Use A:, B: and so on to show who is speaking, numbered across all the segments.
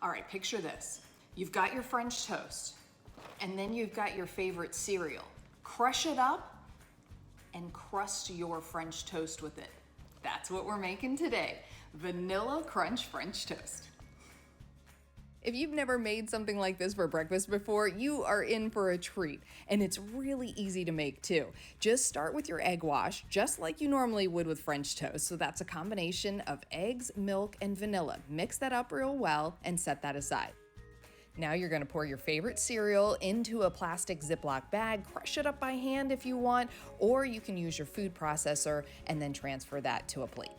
A: All right, picture this. You've got your French toast, and then you've got your favorite cereal. Crush it up and crust your French toast with it. That's what we're making today. Vanilla Crunch French toast. If you've never made something like this for breakfast before, you are in for a treat. And it's really easy to make too. Just start with your egg wash, just like you normally would with French toast. So that's a combination of eggs, milk, and vanilla. Mix that up real well and set that aside. Now you're gonna pour your favorite cereal into a plastic Ziploc bag, crush it up by hand if you want, or you can use your food processor and then transfer that to a plate.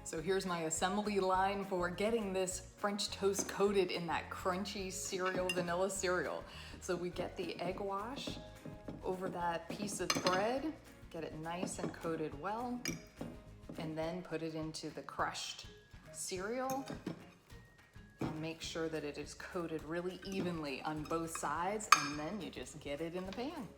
A: So here's my assembly line for getting this French toast coated in that crunchy cereal, vanilla cereal. So we get the egg wash over that piece of bread, get it nice and coated well, and then put it into the crushed cereal and make sure that it is coated really evenly on both sides, and then you just get it in the pan.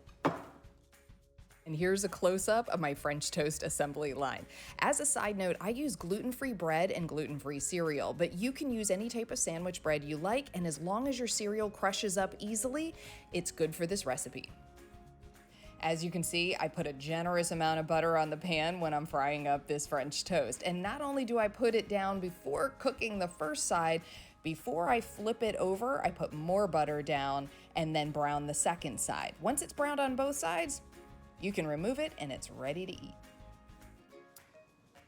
A: And here's a close-up of my French toast assembly line. As a side note, I use gluten-free bread and gluten-free cereal, but you can use any type of sandwich bread you like, and as long as your cereal crushes up easily, it's good for this recipe. As you can see, I put a generous amount of butter on the pan when I'm frying up this French toast. And not only do I put it down before cooking the first side, before I flip it over, I put more butter down and then brown the second side. Once it's browned on both sides, you can remove it and it's ready to eat.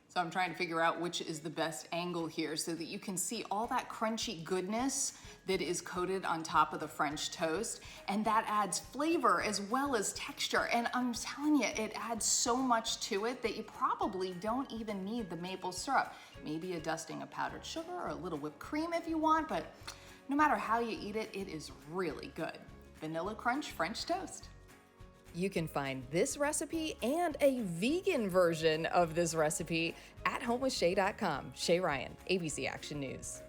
A: So I'm trying to figure out which is the best angle here so that you can see all that crunchy goodness that is coated on top of the French toast. And that adds flavor as well as texture. And I'm telling you, it adds so much to it that you probably don't even need the maple syrup. Maybe a dusting of powdered sugar or a little whipped cream if you want, but no matter how you eat it, it is really good. Vanilla Crunch French toast. You can find this recipe and a vegan version of this recipe at homewithshay.com. Shay Ryan, ABC Action News.